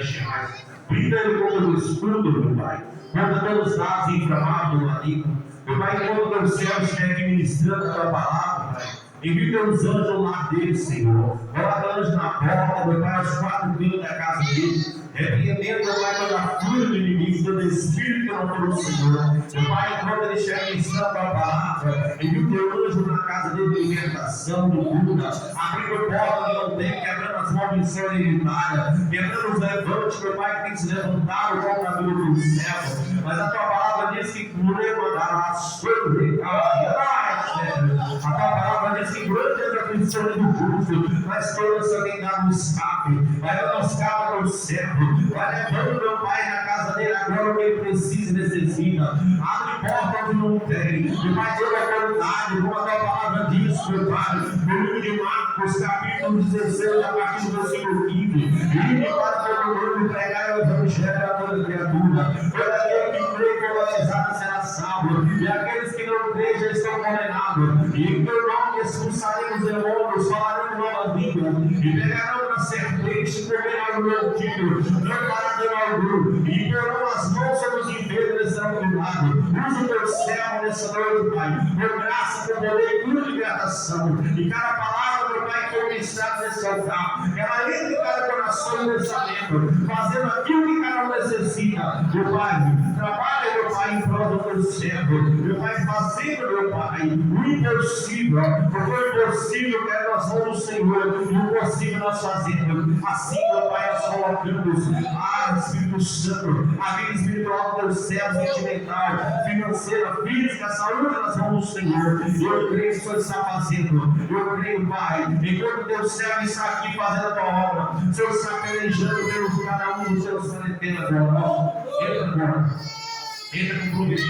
encher mais. Brinda ele contra o escudo, meu Pai. Contra todos os dados inflamados do maligno. Meu Pai, enquanto os céus estiver administrando a tua palavra, Pai. Envia teus anjos ao lado dele, Senhor. Coloca anjo na porta, meu Pai, aos 4 cantos da casa dele. Repreendendo, meu Pai, toda a fúria do inimigo, todo espírito que não for o Senhor. Meu Pai, enquanto ele estiver ministrando a tua palavra, envia o teu anjo na casa dele de libertação, de cura, abrindo porta que não tem, quebrando as maldições hereditárias, quebrando os levantes, meu Pai, que tem se levantado contra a vida do céu. Mas a tua palavra diz que levantará sobre a tua palavra diz que grande é a aflição do justo, mas toda quem dá no escape, vai dando escape para o servo, vai levando meu Pai na casa dele agora o que ele precisa e necessita. Abre porta onde não tem, meu Pai, toda a autoridade, como a tua palavra diz, meu Pai, no livro de Marcos, capítulo 16, a partir do versículo 15, e para todo mundo pregar o evangelho a toda criatura, todo aquele que crê e batizado será salvo, e aqueles que não creem já estão condenados, e em teu nome expulsaremos demônios, falaremos novas línguas, e pegarão na serpente, comerão no antigo, não fará algum, e porão as mãos sobre os enfermos e serão curados. Usa o teu céu nessa noite, Pai, por graça, por poder e por libertação, e cada palavra, meu Pai, que foi ministrada nesse altar, ela entra em cada coração e pensamento, fazendo aquilo que cada um necessita, meu Pai. Trabalha, meu Pai, em prol do teu servo, meu Pai, fazendo, meu Pai, o impossível, porque o impossível é nas mãos do Senhor, e o possível nós fazemos. Assim, meu Pai, nós colocamos Espírito Santo, a vida espiritual do teu servo, sentimental, financeira, física, saúde nas mãos do Senhor. Eu creio que o Senhor está fazendo, eu creio, Pai, enquanto o teu servo está aqui fazendo a tua obra, o Senhor está pelejando pelos cada um dos seus quarentenas agora. Entra agora. Entra com providência,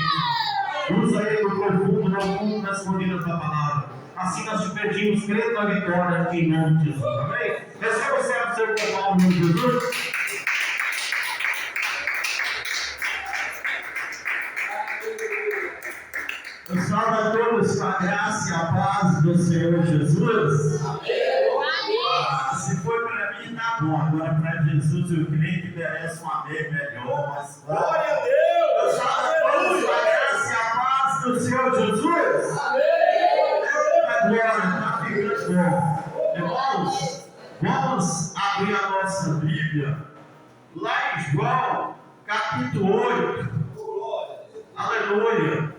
usa ele no profundo, no fundo das escondidas da palavra. Assim nós te pedimos, crendo na vitória em nome de Jesus. Amém? Receba o servo seu formal em nome de Jesus. Eu salvo a todos com a graça e a paz do Senhor Jesus. Se foi para mim, tá bom. Agora para Jesus, eu creio que merece um amém melhor. Mas glória a Deus! Eu salvo a todos com a graça e a paz do Senhor Jesus. Agora, está ficando bom. Irmãos, vamos abrir a nossa Bíblia lá em João, capítulo 8. Aleluia.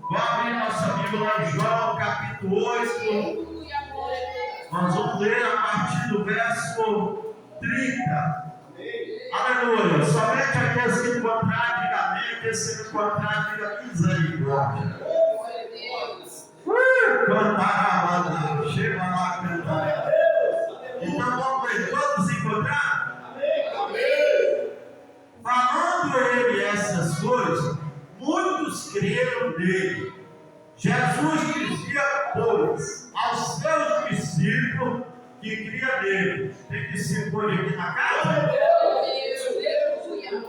Vamos abrir nossa Bíblia lá em João, capítulo 8. Nós vamos ler a partir do verso 30. Aleluia. Somente aqueles que encontrarem, diga amém. Aqueles que não encontrarem, diga misericórdia. Cantará, chega lá, cantar. Então vamos ver, todos encontrar? Amém. Falando ele essas coisas, muitos creram nele. Jesus dizia, pois, aos seus discípulos que cria nele. Tem discípulo aqui na casa?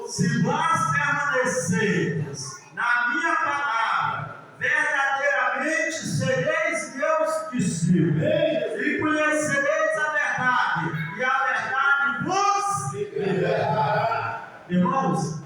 Se vós permanecerdes na minha palavra, verdadeiramente sereis meus discípulos, e conhecereis a verdade, e a verdade vos libertará. Irmãos,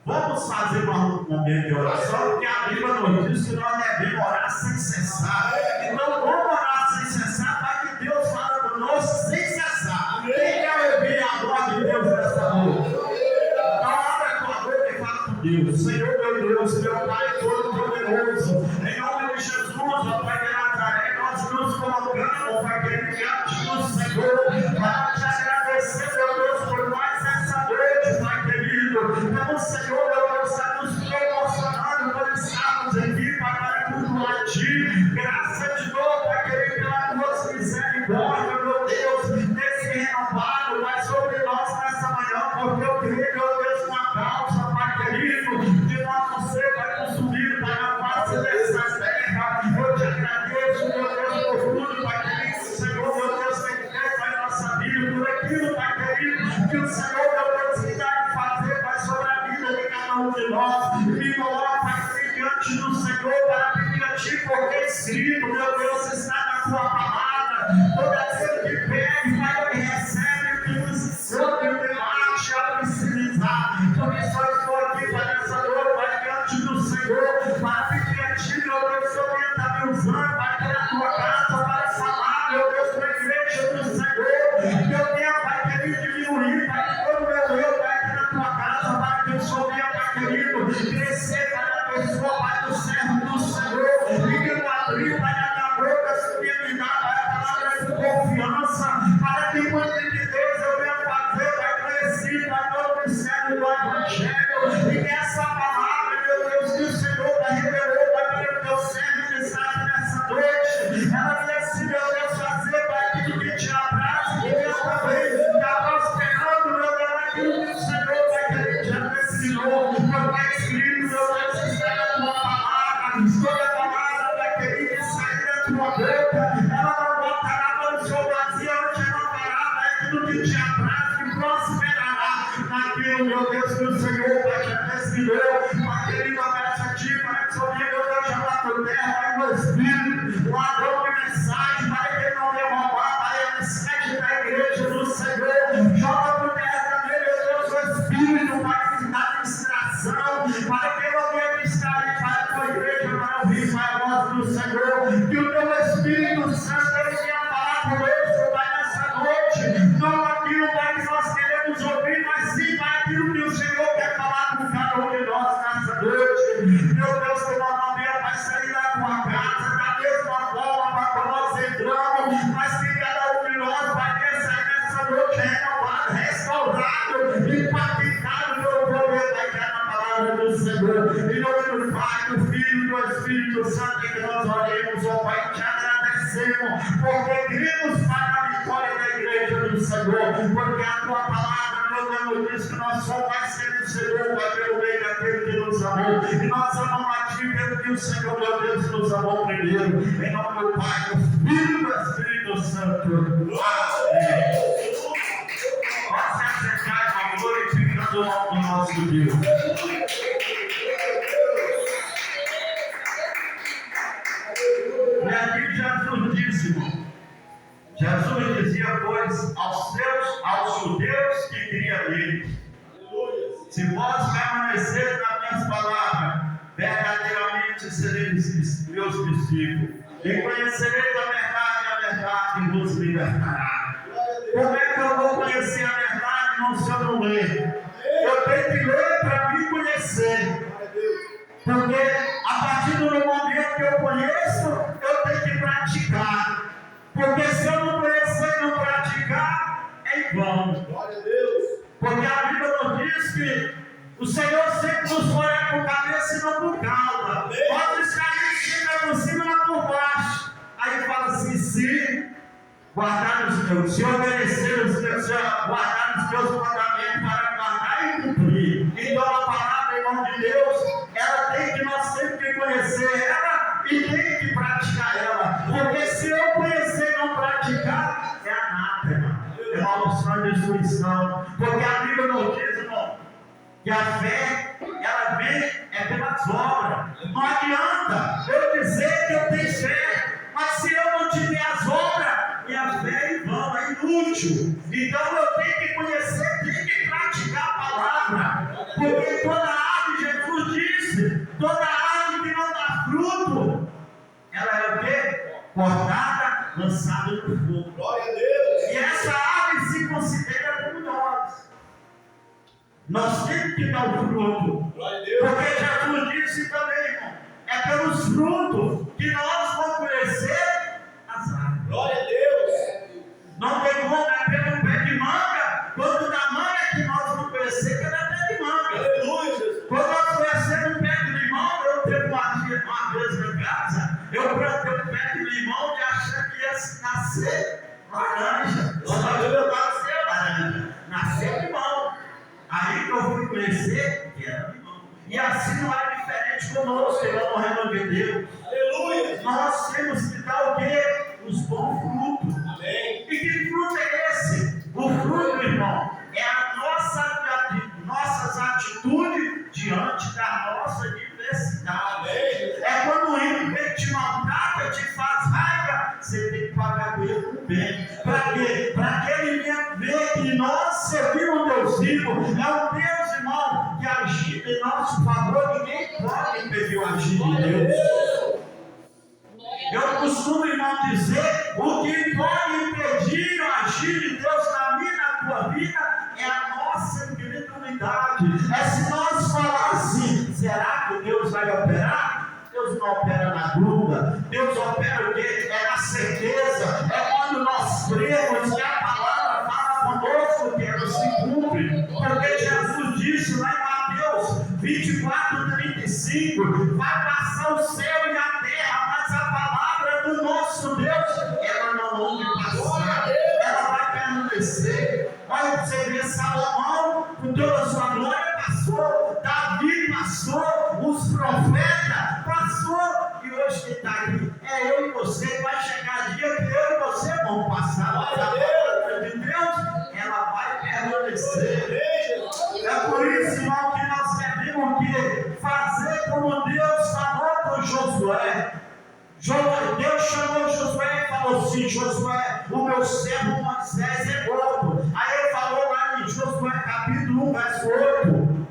vamos fazer um momento de oração, porque a Bíblia nos diz que nós devemos orar sem cessar. Então vamos orar sem cessar, para que Deus fale conosco sem cessar. Quem quer ouvir a voz de Deus nessa noite? Então abre a tua boca e fala com Deus. Senhor meu Deus, meu Pai todo-poderoso, em nome de Jesus, ó Pai de Nazaré, nós nos colocamos, Pai querido, diante do Senhor, para te agradecer, meu Deus, por mais essa noite, Pai querido. Então, Senhor, meu Deus, está nos proporcionando por estarmos aqui para cultuar a Ti. Graça de novo, Pai querido, pela tua misericórdia, meu Deus, desse renovado, Pai, sobre nós nessa manhã, porque eu creio, meu Deus, com a causa, Pai querido, de nós não ser, Pai, consumido, Pai, na face dessa terra. Eu te agradeço, meu Deus, por tudo, Pai querido, Senhor, meu Deus, tem que ter, Pai, nossa vida, por aquilo, Pai querido, que o Senhor, meu Deus, quiser fazer, Pai, sobre a vida de cada um de nós. Me coloca, Pai, diante do Senhor, para pedir a Ti, porque é escrito, meu Deus, está na Tua palavra. Todo aquele que pede, Pai, ele recebe, que nos sobre o demais. fluir, Pai, todo meu eu, Pai, aqui na tua casa, Pai, que o Senhor venha, Pai querido, crescer, Pai, na pessoa, Pai, do servo do Senhor, e que eu abri, Pai, na minha boca, se me dá, Pai, a palavra de confiança, para que quando de Deus eu venha fazer, Pai, conhecido, Pai, todo o servo do Evangelho, e que essa palavra, meu Deus, que o Senhor, Pai, revelou, Pai, para o teu servo que está nessa noite, ela venha se, meu Deus, fazer, Pai, aquilo que te abraça, e Deus também está prosperando, meu Deus, aquilo que o Senhor, Pai, que ele já te ensinou, porque é escrito, meu Deus, que sai da tua palavra, toda palavra, Pai, querido, que sair da tua boca, ela não voltará para o seu vazio, ela te renovará, Pai, aquilo que te abraça, que prosperará naquilo, meu Deus, que o Senhor, Pai, já te ensinou, Pai, querido, abraça a ti, Pai, que sou meu Deus, já bateu terra, Pai, meu Espírito, ladrão de mensagem, Pai, que não me roubar, Pai, a mensagem da igreja do Senhor, joga por terra também, meu Deus, o Espírito, Pai, que dá distração, para que eu venha estar aí, Pai, a tua igreja, para ouvir, Pai, a voz do Senhor, que o teu Espírito Santo, ele venha falar conosco, Pai, nessa noite, não aquilo, Pai, que nós queremos ouvir, mas sim, Pai, aquilo que o Senhor quer falar com cada um de nós nessa noite, meu Deus, que nós não venha, Pai, sair da tua casa, da mesma forma, Pai, como nós entramos, mas que cada um de nós, Pai, venha sair nessa noite renovado, restaurado, impactado pelo poder da eterna palavra do Senhor, em nome do Pai, do Filho e do Espírito Santo, em que nós oremos, ó Pai, te agradecemos, porque cremos, Pai, na vitória da igreja do Senhor, porque a tua palavra, meu Deus, diz que nós somos mais que vencedor, Pai, pelo meio daquele que nos amou, e nós amamos a ti pelo que o Senhor, meu Deus, nos amou primeiro, em nome do Pai, do Filho e do Espírito Santo. Amém. Pode se acercar, irmão, glorificando o nome do nosso Deus. E aqui Jesus disse, irmão, Jesus dizia, pois, aos judeus que criam nele, se vós permaneceres nas minhas palavras, verdadeiramente sereis meus discípulos, e conhecereis a verdade vos libertará. Como é que eu vou conhecer a verdade se eu não ler? Eu tenho que ler para me conhecer. Porque a partir do momento que eu conheço, eu tenho que praticar. Porque se eu não conhecer e não praticar, é em vão. Porque a Bíblia nos diz que o Senhor sempre nos olha por cabeça e não por cauda. Outros caminhos chegam por cima e não por baixo. Aí fala assim, se guardar os teus, se obedecer os teus, guardar os teus mandamentos para guardar e cumprir. Então a palavra, em nome de Deus, ela tem que, nós temos que conhecer ela e tem que praticar ela. Porque se eu conhecer e não praticar, é anátema, é maldição de destruição. Porque a Bíblia nos diz, irmão, que a fé, ela vem pelas obras. Não adianta eu dizer que eu tenho fé, mas se eu não tiver as obras, minha fé é em vão, é inútil. Então eu tenho que conhecer, tenho que praticar a palavra. Porque toda árvore, Jesus disse, toda árvore que não dá fruto, ela é o quê? Cortada, lançada no fogo. Glória a Deus. E essa árvore se considera como nós. Nós temos que dar o fruto. Glória a Deus. Porque Jesus disse também, irmão, é pelos frutos que nós vamos conhecer as árvores. Glória a Deus. Não tem como, é pelo pé de manga. Quando da manga é que nós vamos conhecer que é pé de manga. Aleluia. Quando nós conhecemos um pé de limão, eu teve uma vez em casa, eu plantei um pé de limão e achei que ia nascer laranja. Eu nasceu laranja, nasceu limão. Aí que eu fui conhecer que era limão. E assim não é diferente conosco, irmão, no reino de Deus. Aleluia. Nós temos que dar o quê? Os bons frutos. Amém. E que fruto é esse? O fruto, irmão, é a nossas atitudes diante da nossa diversidade. Amém. É quando o ímpio te maltrata, te faz raiva, você tem que pagar com ele com bem. Para quê? Para que ele venha ver que nós servimos um Deus vivo. É um Deus, irmão, que agir em nosso favor. Ninguém pode impedir o agir de Deus. Eu costumo, irmão, dizer, o que pode impedir o agir de Deus na minha, na tua vida, verdade. É se nós falar assim, será que Deus vai operar? Deus não opera na dúvida. Deus opera o quê? É na certeza. É quando nós cremos que a palavra fala conosco que ela se cumpre. Porque Jesus disse lá em Mateus 24:35, vai passar o céu e a terra, mas a palavra do nosso Deus, ela não vai passar, ela vai permanecer. Olha, você vê Salomão, com toda a sua glória, passou, Davi passou, os profetas passou, e hoje quem está aqui é eu e você. Vai chegar dia que eu e você vamos passar, mas a palavra de Deus, ela vai permanecer. É por isso, irmão, que nós devemos fazer como Deus falou com Josué. Deus chamou Josué e falou assim: Josué, o meu servo Moisés é morto. Aí ele falou lá em Josué capítulo 1, verso 8: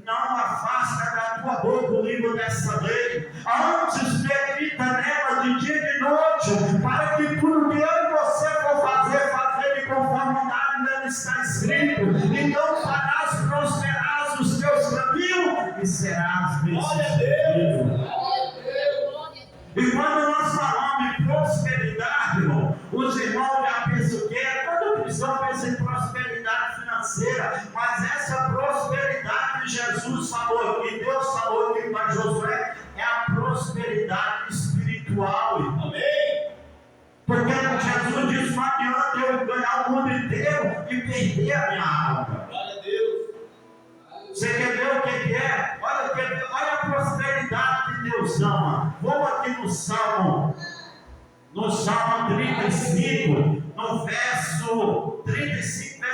não afasta da tua boca o livro dessa lei, antes medita nela de dia e de noite, para que tudo que eu e você for fazer de conformidade nela está escrito. Então farás prosperar os teus caminhos e serás bem-sucedido. E quando nós falamos em prosperidade, irmão, os irmãos já pensam o quê? Todo cristão pensa em prosperidade financeira, mas essa prosperidade que Jesus falou aqui, Deus falou aqui para Josué, é a prosperidade espiritual. Amém? Porque Jesus disse: não adianta eu ganhar o mundo inteiro e perder a minha alma. Glória a Deus. Você quer ver o que é? Olha a prosperidade que Deus ama. Vamos aqui no Salmo 35, no verso 35,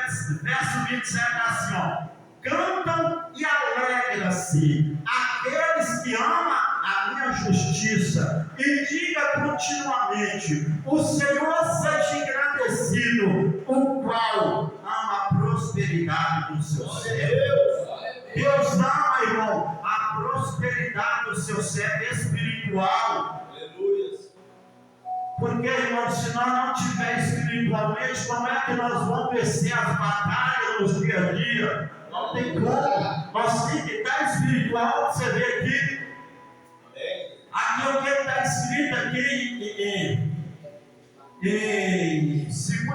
verso 27, assim, ó: cantam e alegram-se aqueles que amam a minha justiça, e diga continuamente: o Senhor seja engrandecido, o qual ama a prosperidade do seu servo. Deus ama, irmão, a prosperidade do seu servo espiritual. Aleluia. Porque, irmão, se nós não tivermos espiritualmente, como é que nós vamos vencer as batalhas no dia a dia? Não tem como. Nós temos que estar espiritual. Você vê aqui. Aqui o que está escrito aqui em 2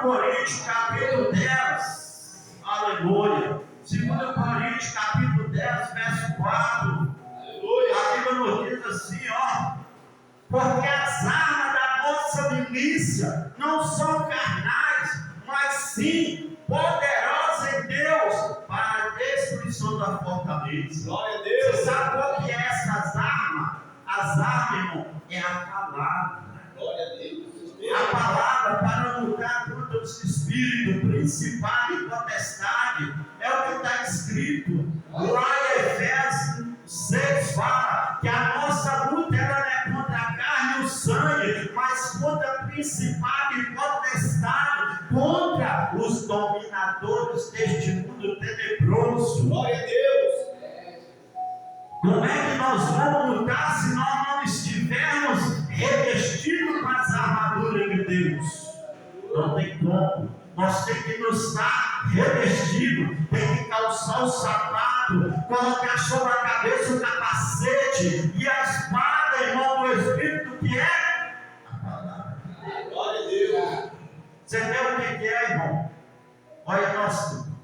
Coríntios, capítulo 10. Aleluia. 2 Coríntios, capítulo 10, verso 4. Aleluia. A Bíblia nos diz assim, ó: porque as armas da nossa milícia não são carnais, mas sim poderosas em Deus para a destruição da fortaleza. Glória a Deus. Você sabe qual que é essas armas? As armas, irmão, é a palavra. Glória a Deus. A palavra para lutar contra os espíritos, principais e potestade, é o que está escrito lá em Efésios 6, fala que a nossa luta ela não é contra a carne e o sangue, mas contra principado e potestade, contra os dominadores deste mundo tenebroso. Glória a Deus. Como é que nós vamos lutar se nós não estivermos revestidos com as armaduras de Deus? Não tem como. Nós temos que nos estar revestidos, tem que calçar o sapato, colocar sobre a cabeça o capacete e a espada, irmão, do Espírito, que é a palavra. Glória a Deus. Você vê o que é, irmão? Olha,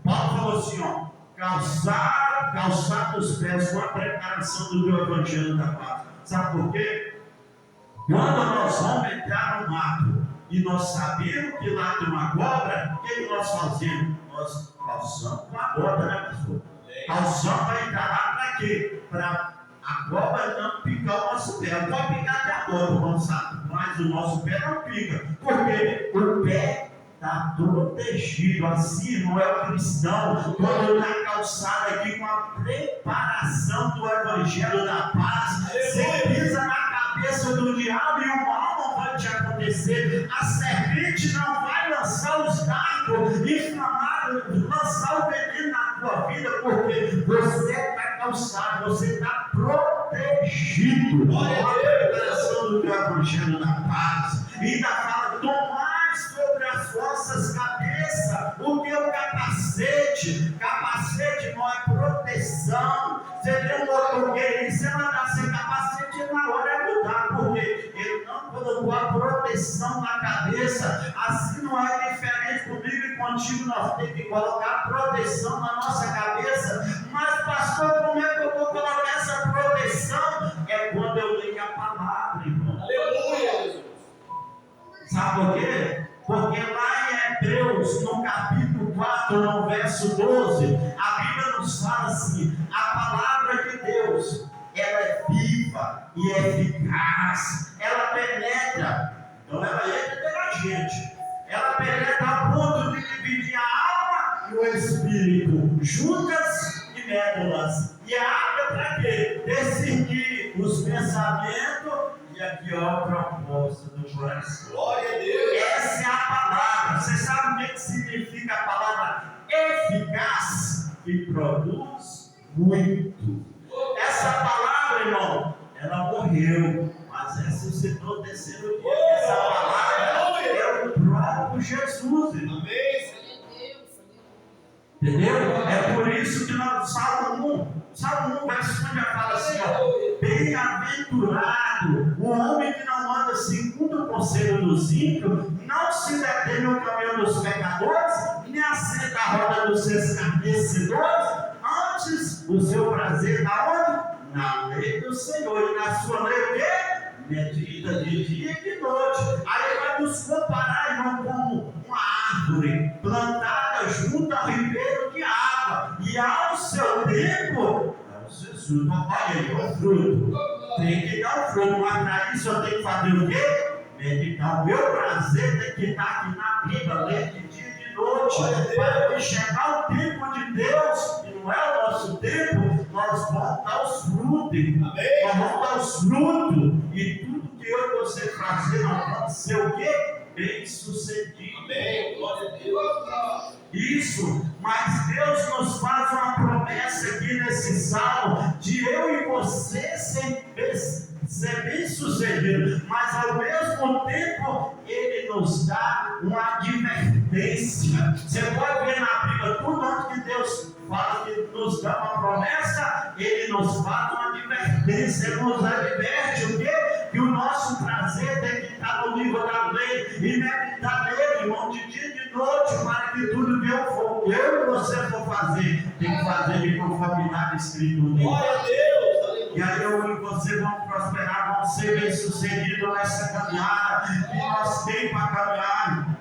Paulo falou assim, ó: calçar os pés com a preparação do meu evangelho da paz. Sabe por quê? Quando nós vamos entrar no mato e nós sabemos que lá tem uma cobra, o que nós fazemos? Nós calçamos com a cobra, né, pastor? Calçamos para entrar lá para quê? Para a cobra não picar o nosso pé. Pode picar até a cobra, não sabe, mas o nosso pé não pica. Porque o pé está protegido. Assim não é o cristão, quando está calçado aqui com a preparação do evangelho da paz. Você pisa na cabeça do diabo e o mal não vai te acontecer. A serpente não vai lançar os dardos inflamados, lançar o veneno na tua vida, porque você está calçado, você está protegido com a preparação do evangelho da paz. E ainda fala: tomai sobre as vossas cabeças o meu capacete contigo, nós temos que colocar proteção na nossa cabeça. Mas, pastor, como é que eu vou colocar essa proteção? É quando eu leio a palavra, irmão. Aleluia! Sabe por quê? Porque lá em Hebreus, no capítulo 4, no verso 12, a Bíblia nos fala assim: a palavra de Deus, ela é viva e eficaz, ela penetra, então ela entra pela gente, ela penetra a ponto de dividir a alma e o espírito, juntas e médulas, e abre para quê? Discernir os pensamentos. E aqui, ó, a proposta do coração. Glória a Deus! Essa é a palavra. Você sabe o que significa a palavra eficaz? Que produz muito. Essa palavra, irmão, ela morreu, mas ressuscitou no terceiro dia. Essa palavra é o próprio Jesus, irmão. Amém! Entendeu? É por isso que nós, Salmo 1, verso 1 já fala assim, ó: bem-aventurado o homem que não anda segundo o conselho dos ímpios, não se detém no caminho dos pecadores, nem assenta a roda dos escarnecedores, antes o seu prazer na onde? Na lei do Senhor, e na sua lei o quê? Medita de dia e de noite. Aí vai nos comparar, irmão, como uma árvore plantada junto ao ribeiro de água, e ao seu tempo, Jesus, olha aí, o fruto. Tem que dar o fruto, mas para isso eu tenho que fazer o quê? Meditar. O meu prazer tem que estar aqui na Bíblia, ler de dia e de noite, para que chegar o tempo de Deus, que não é o nosso tempo, nós vamos dar os frutos. Amém. Nós vamos dar os frutos, e tudo que eu e você fazer, nós vamos ser o quê? Bem sucedido. Amém. Glória a Deus. Isso, mas Deus nos faz uma promessa aqui nesse salmo de eu e você ser bem sucedido, mas ao mesmo tempo Ele nos dá uma advertência. Você pode ver na Bíblia tudo onde que Deus fala que nos dá uma promessa, Ele nos faz uma advertência, Ele nos adverte o quê? Que o nosso prazer tem que estar no livro da lei e meditar nele, irmão, de dia e de noite, para que tudo que eu e você for fazer, tem que fazer de conformidade escrito nele. Glória a Deus! E aí eu e você vamos prosperar, vamos ser bem sucedidos nessa caminhada que nós temos para caminhar.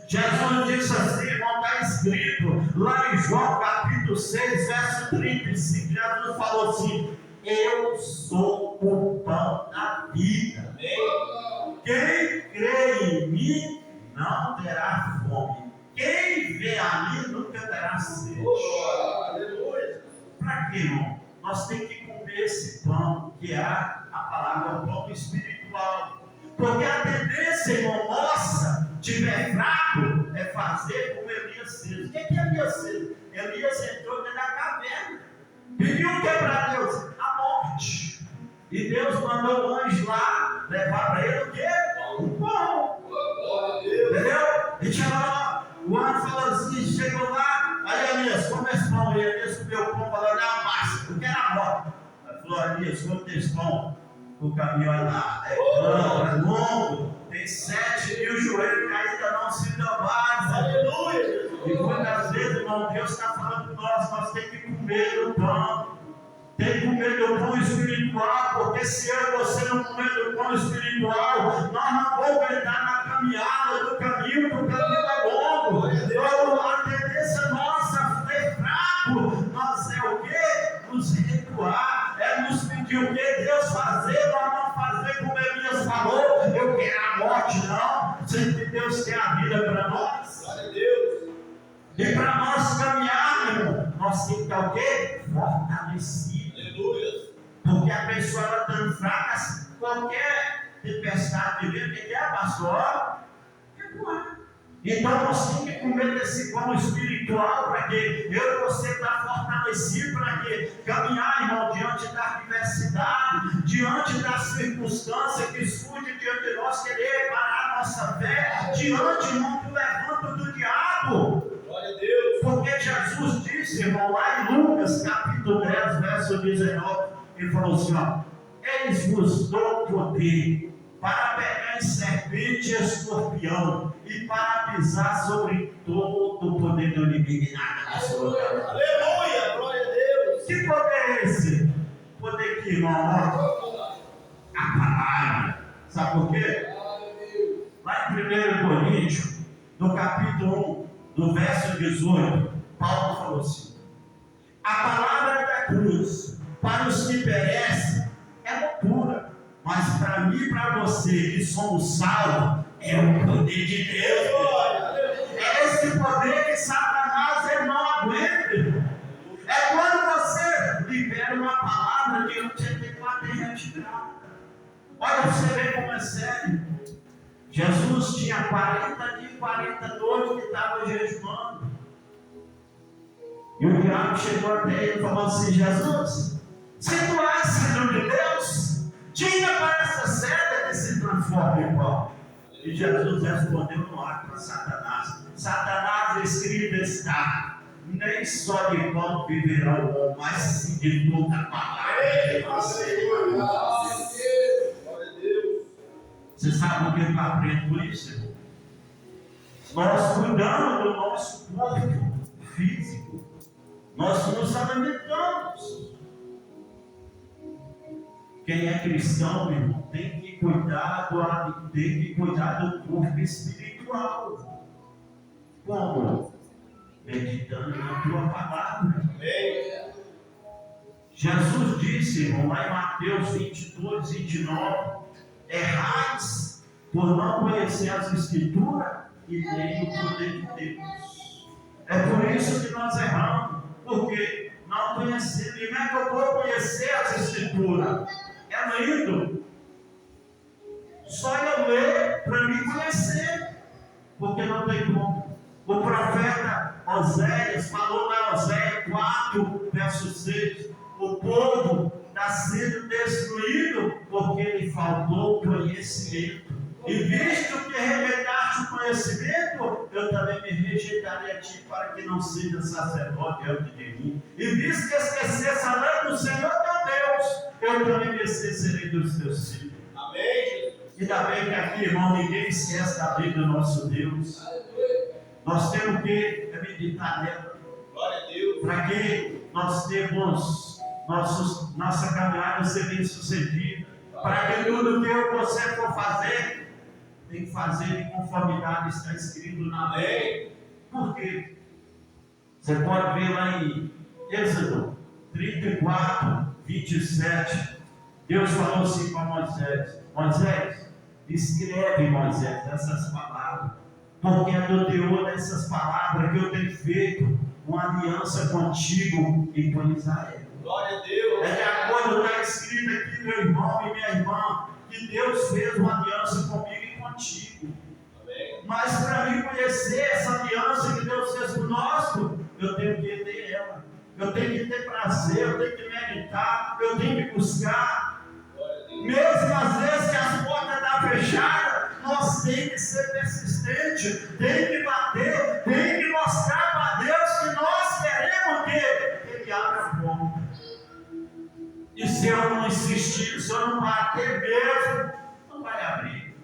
Jesus disse assim, irmão, está escrito lá em João capítulo 6, verso 35, Jesus falou assim: eu sou o pão da vida. Amém. Quem crê em mim não terá fome. Quem vê a mim nunca terá sede. Aleluia. Para quê, irmão? Nós temos que comer esse pão, que é a palavra, o pão espiritual. Porque a tendência, irmão, nossa, tiver fraco, é fazer como Elias fez. O que é Elias fez? Elias entrou dentro da caverna. Pediu o que para Deus? A morte. E Deus mandou o anjo lá levar para ele o quê? Um pão. Entendeu? E chegou lá, o anjo falou assim, chegou lá, aí Elias, come esse pão. E Elias comeu o pão, falou: não, mas eu quero a morte. Ele falou: Elias, come esse pão. O caminho é longo, tem 7.000 joelhos que ainda não se dobraram. Aleluia. E muitas vezes, irmão, Deus está falando para nós temos que comer do pão. Tem que comer do pão espiritual, porque se eu e você não comer do pão espiritual, nós não vamos entrar na caminhada do caminho, porque o caminho é longo. Então, a tendência nossa é fraco, nós é o quê? Nos recuar, é nos pedir o que Deus fazer, nós não fazer como Elias falou: eu quero a morte, não, sendo que Deus quer a vida para nós. Glória a Deus. E para nós caminhar, irmão, nós temos que estar o quê? Fortalecido. Aleluia. Porque a pessoa ela está fraca, qualquer tempestade de vento, que é a pastor, recuar. Então nós temos que comer desse pão espiritual para que eu e você está fortalecido, para que caminhar, irmão, diante da adversidade, diante das circunstâncias que surgem diante de nós, querer parar a nossa fé, diante, irmão, do levanto do diabo. Glória a Deus. Porque Jesus disse, irmão, lá em Lucas capítulo 10, verso 19, ele falou assim, ó: eis vos dou poder para pegar em serpente e escorpião, e e para pisar sobre todo o poder do inimigo e nada da sua vida. Aleluia, glória a Deus. Que poder é esse? Poder que, irmão, a palavra. Sabe por quê? Lá em 1 Coríntios, no capítulo 1, no verso 18, Paulo falou assim: a palavra da cruz, para os que perecem, é loucura, mas para mim e para você que somos salvos, é o poder de Deus. É esse poder que Satanás ele não aguenta. É quando você libera uma palavra que não tinha que bater retirada. Olha você ver como é sério. Jesus tinha 40 dias e 40 noites que estava jejuando. E o diabo chegou até ele e falou assim: Jesus, se tu és filho de Deus, diga para essa cega que se transforma em pão. E Jesus respondeu no ar para Satanás: Satanás, escrito está, nem só de pão viverá o homem, mas sim de toda a palavra de você. Você sabe o que eu aprendo por isso, irmão? Nós cuidamos do nosso corpo físico, nós nos alimentamos. Quem é cristão, irmão, tem que cuidar do corpo espiritual. Como? Meditando na tua palavra. Jesus disse, irmão, lá em Mateus 22, 29, errais por não conhecer as Escrituras e nem o poder de Deus. É por isso que nós erramos, porque não conhecemos. E como é que eu vou conhecer as Escrituras? É lendo. Só eu ler para me conhecer, porque não tem como. O profeta Oséias falou na Oséias 4, verso 6, o povo está sendo destruído porque lhe faltou conhecimento. E visto que rejeitaste o conhecimento, eu também me rejeitarei a ti para que não seja sacerdote diante de mim. E visto que esquecesse a lei do Senhor teu Deus, eu também me esquecerei dos teus filhos. Amém. Ainda bem que aqui, irmão, ninguém esquece da lei do nosso Deus. Nós temos que meditar nela. Glória a Deus. Para que nós temos nossa caminhada ser bem sucedida. Para que tudo que você for fazer, tem que fazer em conformidade está escrito na lei. Por quê? Você pode ver lá em Êxodo 34, 27. Deus falou assim para Moisés: Moisés, escreve, Moisés, essas palavras, porque é do teor dessas palavras que eu tenho feito uma aliança contigo e com Israel. Glória a Deus. É de acordo, está escrito aqui, meu irmão e minha irmã, que Deus fez uma aliança comigo e contigo. Amém. Mas para mim conhecer essa aliança que Deus fez conosco, eu tenho que ter ela. Eu tenho que ter prazer, eu tenho que meditar, eu tenho que buscar. Mesmo às vezes que as portas estão fechadas, nós temos que ser persistentes, tem que bater, tem que mostrar para Deus que nós queremos que Ele abra a porta. E se eu não insistir, se eu não bater mesmo, não vai abrir.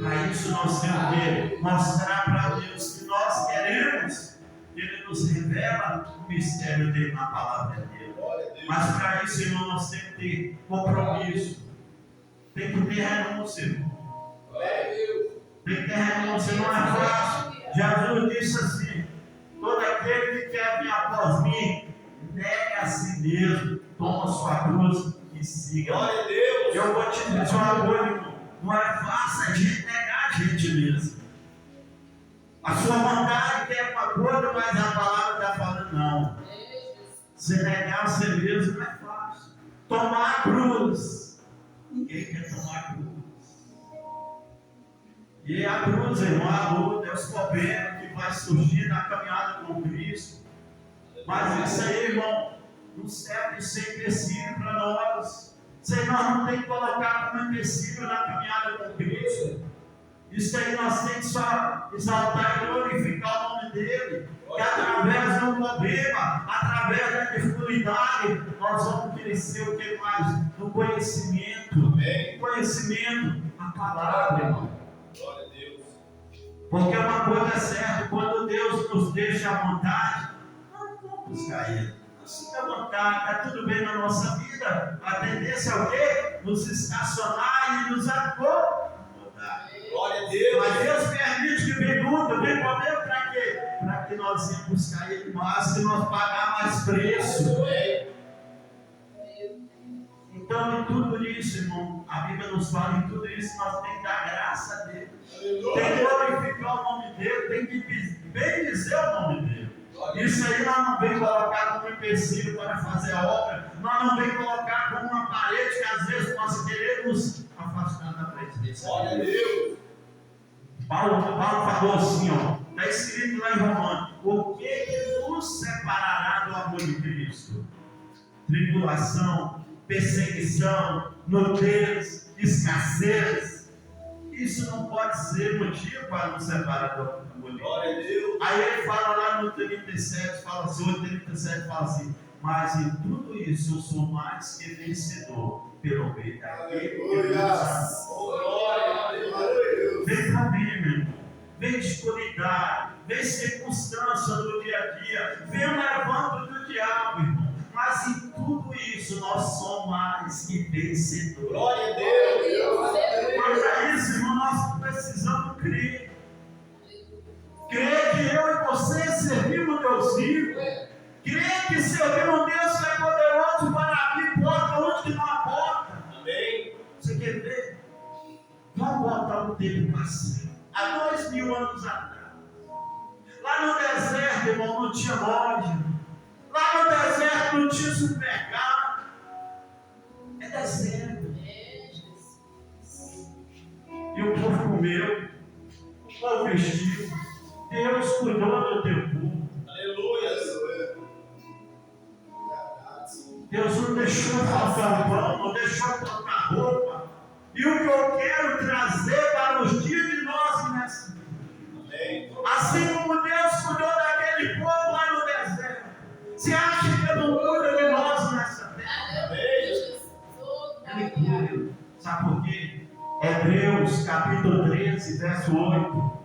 Para isso nós temos que mostrar para Deus que nós queremos que Ele nos revela o mistério dele na palavra dele. Mas para isso, irmão, nós temos que ter compromisso. Tem que ter renúncia, irmão. Tem que ter renúncia, não é fácil. Jesus disse assim: todo aquele que quer vir após mim, negue a si mesmo, toma sua cruz e siga. Glória a Deus. Eu vou te dizer uma coisa, irmão. Não é fácil a gente negar a gente mesmo. A sua vontade quer uma coisa, mas a palavra está falando não. Se negar você mesmo não é fácil. Tomar a cruz. Ninguém quer tomar a cruz. E a cruz, irmão, a luta, é os problemas que vai surgir na caminhada com Cristo. Mas isso aí, irmão, não serve de ser empecilho para nós. Isso aí nós não temos que colocar como empecilho na caminhada com Cristo. Isso aí nós temos que só exaltar e glorificar o nome dele. Que através do problema, através da dificuldade, nós vamos crescer o que mais? No conhecimento. Amém. Conhecimento, a palavra, irmão. Glória a Deus. Porque uma coisa é certa, quando Deus nos deixa à vontade, nós vamos buscar Ele. Nós fica à vontade, está tudo bem na nossa vida. A tendência é o quê? Nos estacionar e nos acomodar. Glória a Deus. Mas Deus permite que vem luta, vem problema para quê? Para que nós venhamos buscar Ele mais, que nós pagar mais preço. Então, em tudo isso, irmão, a Bíblia nos fala, em tudo isso nós temos que dar graça a Deus. Tem que glorificar o nome dele, tem que bendizer o nome dele. Isso aí nós não vem colocar como empecilho para fazer a obra, nós não vem colocar como uma parede que às vezes nós queremos afastar da presença. Glória a Deus. Paulo falou assim, está escrito lá em Romanos: o que nos separará do amor de Cristo? Tribulação, perseguição, nudez, escassez. Isso não pode ser motivo para nos separar do amor de Deus. Glória a Deus. Aí ele fala lá no 37, fala assim, 37 fala assim: mas em tudo isso eu sou mais que vencedor pelo bem daquele que nos amou. Glória a Deus. Vem família, meu irmão. Vem disponibilidade, vem circunstância do dia a dia, vem o levando do diabo, irmão. Mas em tudo isso nós somos mais que vencedores. Glória a Deus. Mas para isso, irmão, nós precisamos crer. Crer que eu e você servimos um Deus vivo. Crer que servimos um Deus que é poderoso para abrir porta onde que não há porta. Amém. Você quer ver? Vamos voltar um tempo passado. Há 2000 anos atrás. Lá no deserto, irmão, não tinha loja. Lá no deserto não tinha supermercado. É deserto. E o povo comeu, o povo vestiu. Deus cuidou do teu povo. Aleluia. Deus não deixou faltar pão, não deixou faltar roupa. E o que eu quero trazer para os dias de nós nessa vida. Amém. Assim como Deus cuidou daquele povo lá no deserto. Você acha que Ele não cuida de nós nessa terra? Amém. Ele cuida. Sabe por quê? Hebreus capítulo 13, verso 8.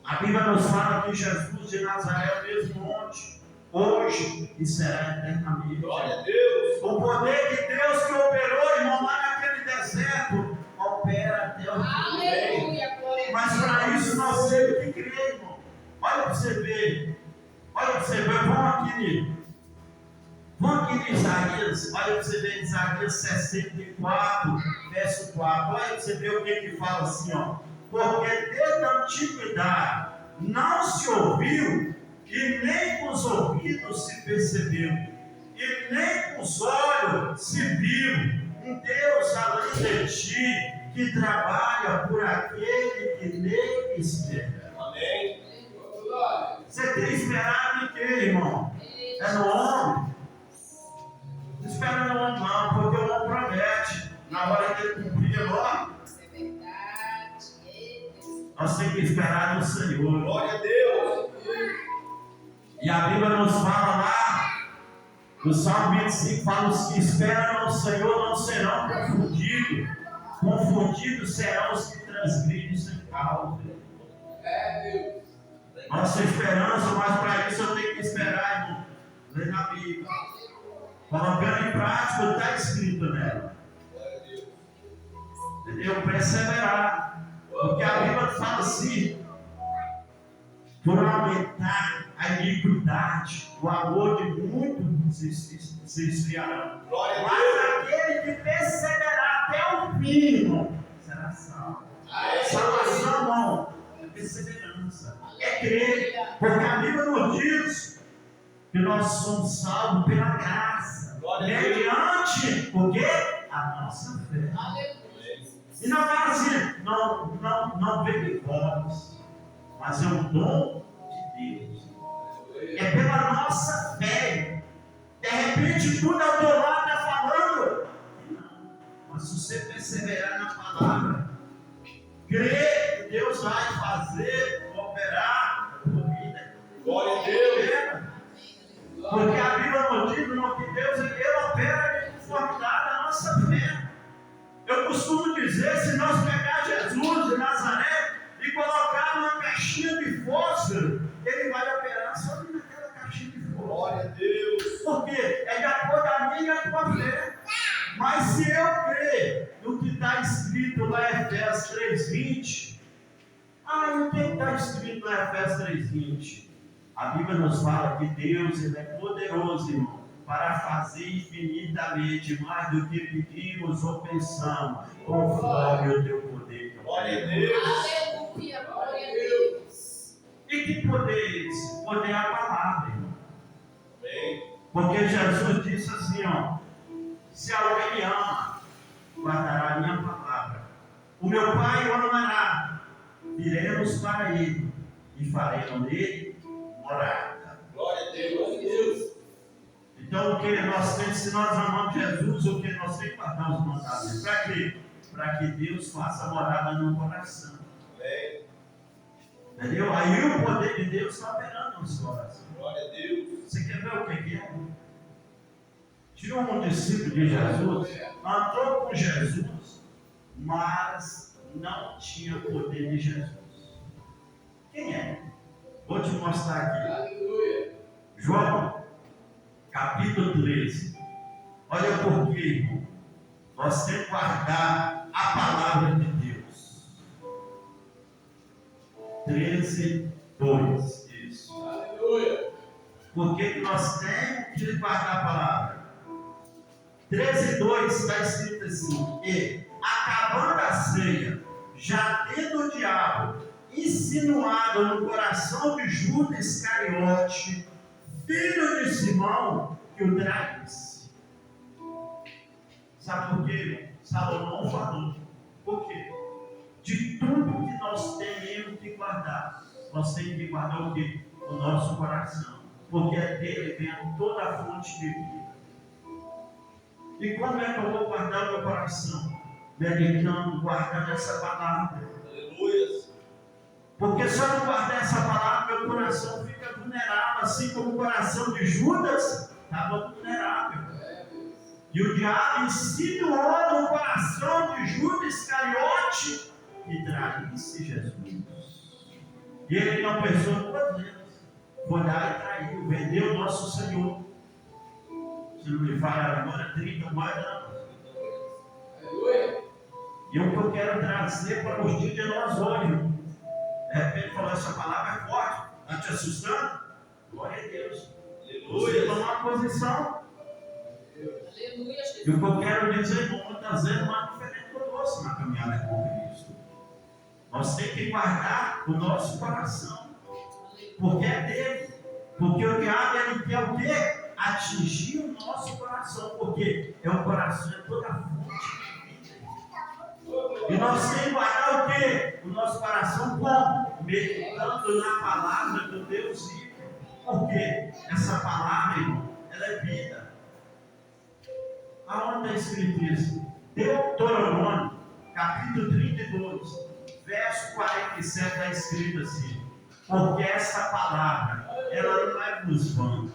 A Bíblia nos fala que Jesus de Nazaré é o mesmo monte, hoje e será eternamente. Glória a Deus. O poder de Deus que operou, irmão, lá naquele deserto, opera até o fim. Mas para isso nós temos que crer, irmão. Olha para você ver. Olha para você ver. Vamos aqui em Isaías. Olha para você ver Isaías 64, verso 4. Olha para você ver o que fala assim, ó. Porque desde a antiguidade não se ouviu, e nem com os ouvidos se percebeu, e nem com os olhos se viu um Deus além de ti, que trabalha por aquele que nele espera. Amém. Você tem esperado em quê, irmão? É no homem? Não espera no homem não, porque o homem promete. Na hora que ele cumprir, ó. Nós temos que esperar no Senhor. Glória a Deus. E a Bíblia nos fala lá, no Salmo 25, fala: os que esperam no Senhor não serão confundidos. Confundidos serão os que transgridem sem causa. Nossa esperança, mas para isso eu tenho que esperar, irmão. Ler na Bíblia. Colocando em prática o que está escrito nela. Entendeu? Perseverar. Porque a Bíblia fala assim: por aumentar a iniquidade, o amor de muitos se esfriará. Mas aquele que perseverar até o fim, irmão, será salvo. Salvação não, é perseverança, é crer. Porque a Bíblia nos diz que nós somos salvos pela graça, mediante o quê? A nossa fé. E não é assim, não vem de vós, mas é um dom de Deus. É pela nossa fé. De repente, tudo ao teu lado está falando. Não, mas se você perseverar na palavra, crer que Deus vai fazer, operar a tua vida. Glória a Deus. Porque a Bíblia nos diz que Deus ele opera de conformidade à nossa fé. Eu costumo dizer, se nós pegar Jesus de Nazaré e colocar caixinha de fósforo, ele vai operar só ali naquela caixinha de fósforo. Glória a Deus. Porque é de acordo a minha e a tua fé. Mas se eu crer no que está escrito lá em Efésios 3:20, o que está escrito lá em Efésios 3:20? A Bíblia nos fala que Deus ele é poderoso, irmão, para fazer infinitamente mais do que pedimos ou pensamos, conforme o teu poder. Glória a Deus. Aleluia, glória a Deus. E que poder é esse? Poder é a palavra, irmão. Amém. Porque Jesus disse assim, ó: se alguém me ama, guardará a minha palavra. O meu Pai o amará. Iremos para ele e faremos nele morada. Glória a Deus. Então, o que nós temos, se nós amamos Jesus, o que nós temos que guardar os mandados? Para quê? Para que Deus faça morada no coração. Amém. Entendeu? Aí o poder de Deus está operando nos corações. Glória a Deus. Você quer ver o que é? Tinha um discípulo de Jesus, andou com Jesus, mas não tinha o poder de Jesus. Quem é? Vou te mostrar aqui. Aleluia. João, capítulo 13. Olha por quê, irmão. Nós temos que guardar a palavra de Deus. 13:2. Isso. Aleluia. Por que nós temos que guardar a palavra? 13:2 está escrito assim: e acabando a ceia, já tendo o diabo insinuado no coração de Judas Iscariote, filho de Simão, que o traísse. Sabe por quê? Salomão falou. Por quê? De tudo que nós temos que guardar, nós temos que guardar o quê? O nosso coração. Porque é dele vem toda a fonte de vida. E como é que eu vou guardar o meu coração? Meditando, guardando essa palavra. Aleluia. Porque se eu não guardar essa palavra, meu coração fica vulnerável, assim como o coração de Judas estava vulnerável. E o diabo insinuou no coração de Judas Iscariote e traísse Jesus. E ele não pensou duas vezes. Foi lá e traiu, vendeu o nosso Senhor. Se não me falha agora, 30 mais anos. Aleluia. E o que eu quero trazer para os dias de nós hoje. De repente falou, essa palavra é forte, está te assustando? Glória a Deus. Você Aleluia. tomar posição. Aleluia, E o que eu quero dizer, irmão, muitas vezes não é diferente conosco na caminhada com Cristo. Nós temos que guardar o nosso coração. Porque é dele. Porque o diabo ele quer o quê? Atingir o nosso coração. Porque é o coração, é toda a fonte. E nós temos que guardar o quê? O nosso coração como? Meditando na palavra do Deus vivo. Porque essa palavra, irmão, ela é vida. Aonde está escrito isso? Deuteronômio, capítulo 32, verso 47, está escrito assim: porque essa palavra, ela não é nos vã,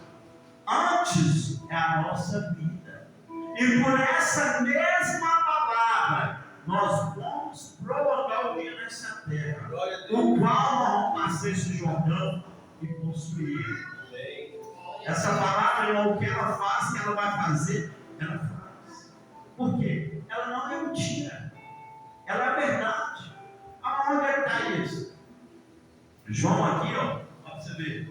antes é a nossa vida. E por essa mesma palavra, nós vamos prolongar o dia nessa terra, Glória a Deus. o qual nós vamos passar esse Jordão e possuir. Amém. Essa palavra, irmão, o que ela faz, o que ela vai fazer, ela faz. Por quê? Ela não é mentira. Ela é verdade. Aonde é que está isso? João aqui, ó, para você ver.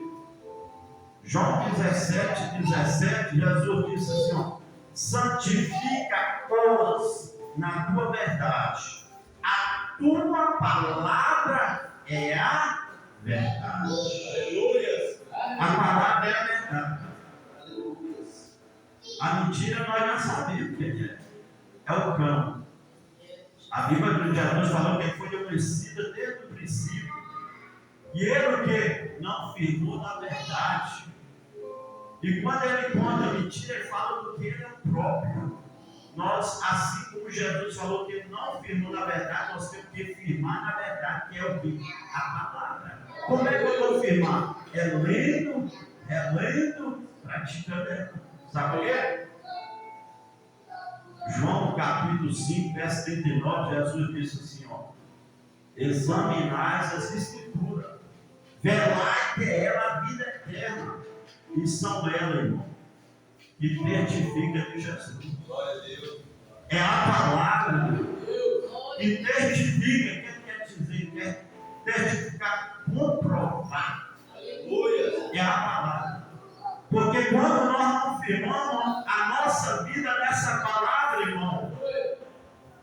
João 17, Jesus disse assim, ó: santifica-os na tua verdade. A tua palavra é a verdade. Aleluia. A palavra é a verdade. Aleluia. A mentira nós já sabemos o que é. É o cão. A Bíblia de Jesus falou que ele foi homicida desde o princípio. E ele o que? Não firmou na verdade. E quando ele conta a mentira, ele fala do que ele é próprio. Nós, assim como Jesus falou que ele não firmou na verdade, nós temos que firmar na verdade, que é o que? A palavra. Como é que eu vou firmar? É lendo, praticando. Sabe o que é? João capítulo 5, verso 39, Jesus disse assim, ó: examinais as escrituras, Velai que é ela a vida eterna. E são ela, irmão, que testifica de Jesus. Glória a Deus. É a palavra de Deus. E testifica, o que quer dizer? Quer testificar, comprovar. Aleluia. É a palavra. Porque quando nós não firmamos a nossa vida nessa palavra, irmão,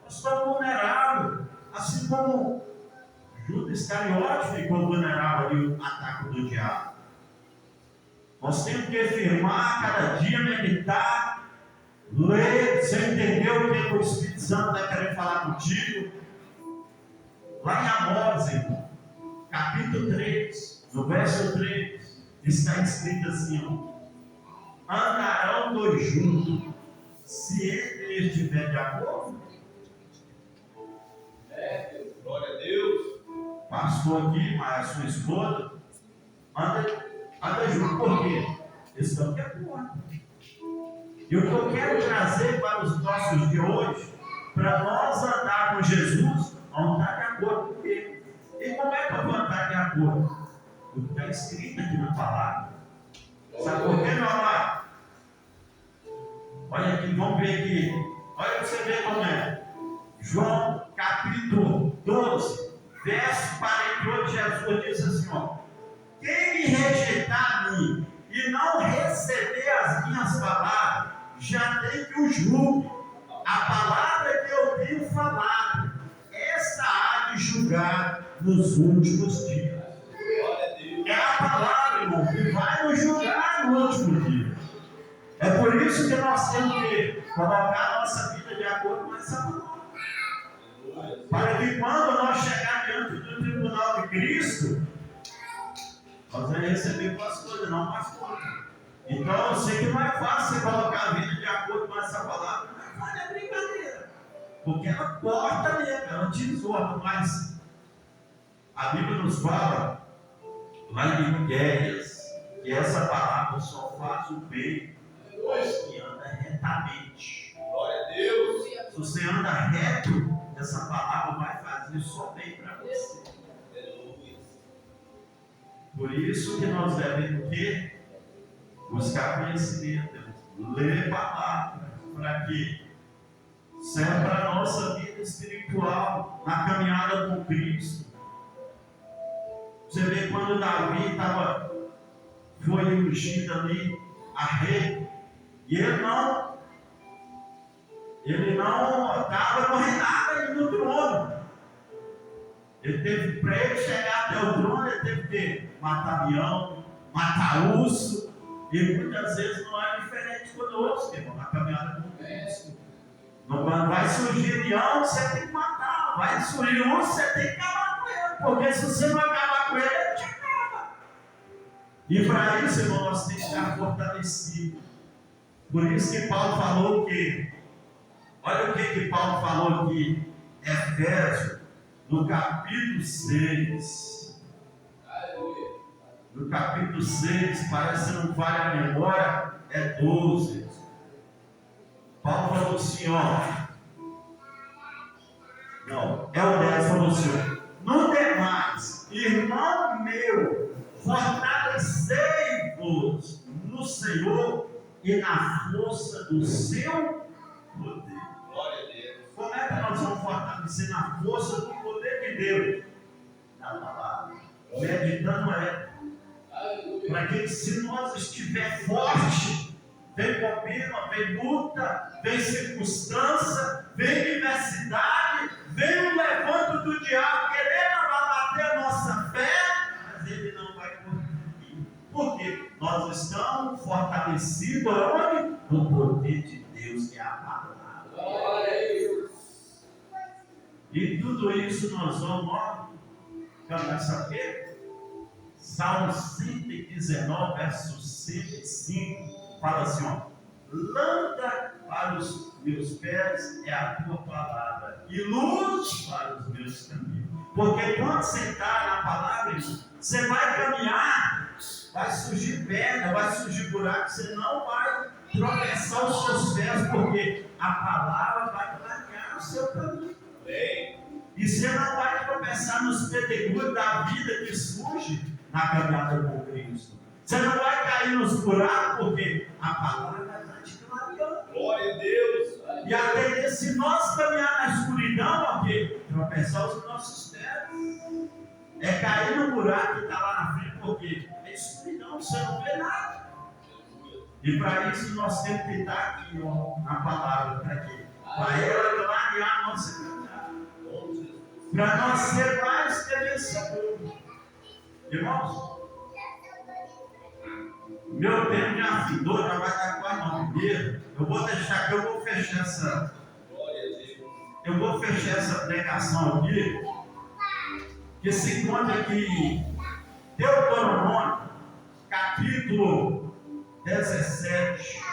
nós estamos vulneráveis. Assim como Judas Iscariote ficou vulnerável ali ao ataque do diabo. Nós temos que firmar cada dia, meditar, ler, você entendeu o que o Espírito Santo vai querer falar contigo? Lá em Amós, irmão, capítulo 3, no verso 3, está escrito assim, ó. Andarão dois juntos, se entre eles estiver de acordo. Glória a Deus. Pastor aqui, mas a sua esposa, anda junto, por quê? Eles estão de acordo. E o que eu quero trazer para os nossos de hoje, para nós andar com Jesus, vamos estar de acordo com Ele. E como é que eu vou andar de acordo? O que está escrito aqui na palavra. Sabe por quê, meu amado? Olha aqui, vamos ver aqui. Olha para você ver como é. João capítulo 12, verso 48, Jesus diz assim, ó. Quem me rejeitar a mim e não receber as minhas palavras, já tem que o julgue. A palavra que eu tenho falado, essa há de julgar nos últimos dias. Glória a Deus. É a palavra, irmão, que vai nos julgar no último dia. É por isso que nós temos que colocar a nossa vida de acordo com essa palavra. Para que quando nós chegar diante do tribunal de Cristo, nós vamos receber com as coisas, não com as coisas. Então eu sei que não é fácil você colocar a vida de acordo com essa palavra, mas é brincadeira. Porque ela corta mesmo, ela tesoura, mas a Bíblia nos fala, lá em Miqueias, que essa palavra só faz o bem aos que anda retamente. Glória a Deus. Se você anda reto, essa palavra vai fazer só bem para você. Aleluia. Por isso que nós devemos ter, buscar conhecimento, ler a palavra, para que serve para a nossa vida espiritual, na caminhada com Cristo. Você vê quando Davi foi ungido ali a rei, e ele não estava correndo ainda no trono. Para ele chegar até o trono, ele teve que matar leão, matar urso, e muitas vezes não é diferente conosco, irmão, na caminhada com Cristo. Não vai surgir leão, você tem que matar. Vai surgir urso, você tem que acabar com ele, porque se você não acabar com ele, ele te acaba. E para isso, irmão, nós temos que estar fortalecidos. Por isso que Paulo falou que, olha o que Paulo falou aqui, Efésios, no capítulo 6. Aleluia. No capítulo 6, parece que não falha a memória, é 12. Paulo falou assim, ó. Não, é o 10, falou assim, ó. No demais, irmão meu, fortalecei-vos no Senhor e na força do seu poder. Glória a Deus. Como é que nós vamos fortalecer na força do poder de Deus? Na palavra. Meditando ela. Aleluia. Para que se nós estiver forte, vem problema, vem luta, vem circunstância, vem diversidade, vem o levanto do diabo querendo abater a nossa fé, mas ele não vai conseguir. Por quê? Nós estamos fortalecidos onde? No poder de Deus, que é a palavra. Glória a Deus. E tudo isso nós vamos cantar, sabe o quê? Salmo 119, verso 105, fala assim, ó. Lâmpada para os meus pés é a tua palavra, e luz para os meus caminhos. Porque quando você está na palavra, você vai caminhar, vai surgir pedra, vai surgir buraco, você não vai tropeçar os seus pés, porque a palavra vai marcar o seu caminho. Amém. E você não vai tropeçar nos pedregulhos da vida que surge na caminhada com Cristo. Você não vai cair nos buracos porque a palavra está te clareando. Glória a Deus. E a tendência, se nós caminhar na escuridão, porque tropeçar os nossos pés, é cair no buraco que está lá na frente, porque é escuridão, você não vê nada. E para isso nós temos que estar aqui, ó, na palavra, para quê? Para ela clarear a nossa caminhada. Para nós ser mais que vencedores. Irmãos, meu tempo já findou, já vai dar quase 9h30. Eu vou deixar aqui, eu vou fechar essa. Glória a Deus. Eu vou fechar essa pregação aqui, que se encontra aqui, Deuteronômio, capítulo 17,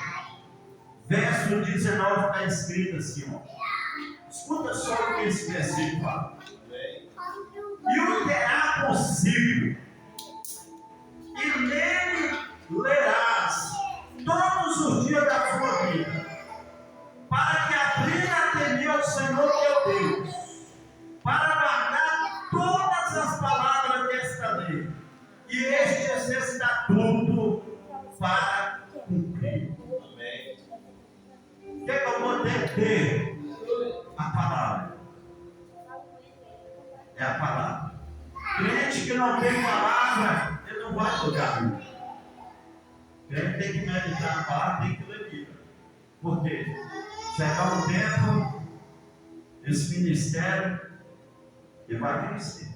verso 19, está escrito assim, ó. Escuta só o que esse versículo fala. E o terá consigo, e nele lerás todos os dias da sua vida, para que aprenda a temer ao Senhor teu Deus, para guardar todas as palavras desta lei, e este é seu estatuto para cumprir. Amém. O que é que eu vou ter que ter? A palavra. É a palavra. Crente que não tem palavra, ele não vai lugar. Crente tem que meditar na palavra, tem que ler Bíblia. Por quê? Chegar um tempo, esse ministério, ele vai crescer.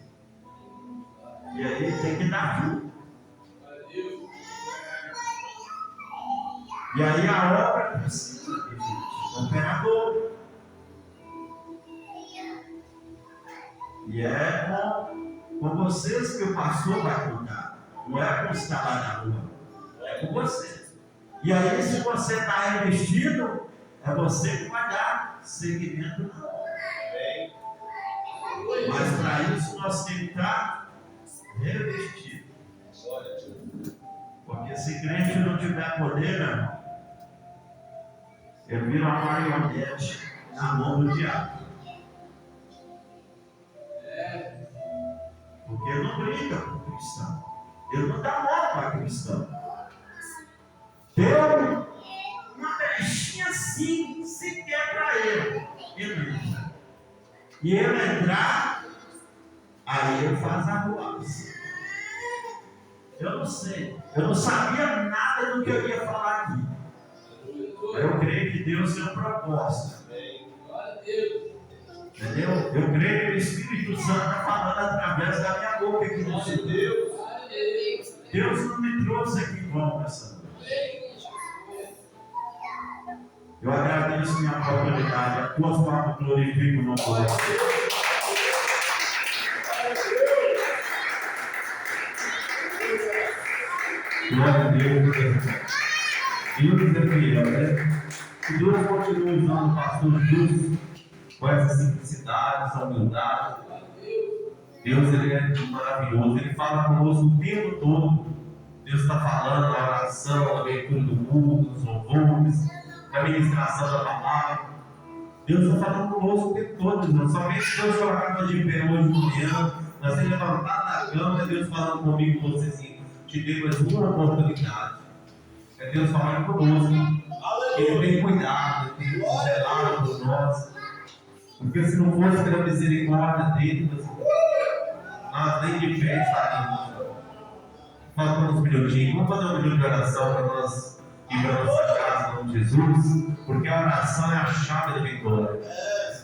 E aí tem que dar fruto. Glória a Deus. E aí a obra precisa de operador. E é com vocês que o pastor vai contar. Não é com os que estão lá na rua. É com vocês. E aí, se você está revestido, é você que vai dar seguimento na obra. Amém. Mas para isso nós temos que estar revestidos. Glória a Deus. Porque se crente não tiver poder, meu irmão, ele vira uma marionete na mão do diabo. Porque ele não brinca com o cristão. Ele não dá moral para cristão. Deu uma brechinha assim, sequer para ele. Ele entra. E ele entrar, aí ele faz a ruaça. Eu não sei. Eu não sabia nada do que eu ia falar aqui. Eu creio que Deus tem uma proposta. Amém. Glória a Deus. Entendeu? Eu creio que o Espírito Santo está falando através da minha boca aqui no Glória a Senhor. Deus. Glória a Deus. Deus não me trouxe aqui em vão essa noite. Eu agradeço minha oportunidade. A tua palavras glorifico no coração. Glória a Deus. Deus é fiel, né? Que Deus continue usando o pastor Júlio com essa simplicidade, essa humildade. Deus, ele é maravilhoso. Ele fala conosco o tempo todo. Deus está falando na oração, na leitura do culto, nos louvores, na ministração da palavra. Deus está falando conosco o tempo todo, irmão. Somente Deus colocar de pé hoje de manhã, nós temos levantado da cama, é Deus falando comigo, com você assim, te deu mais uma oportunidade. É Deus falando conosco. Ele tem cuidado, ele tem zelado por nós. Porque se não fosse pela misericórdia dele, nós nem de pé estaríamos. Falta uns minutinhos. Vamos fazer um minuto de oração para nós ir para a nossa casa, em nome de Jesus. Porque a oração é a chave da vitória.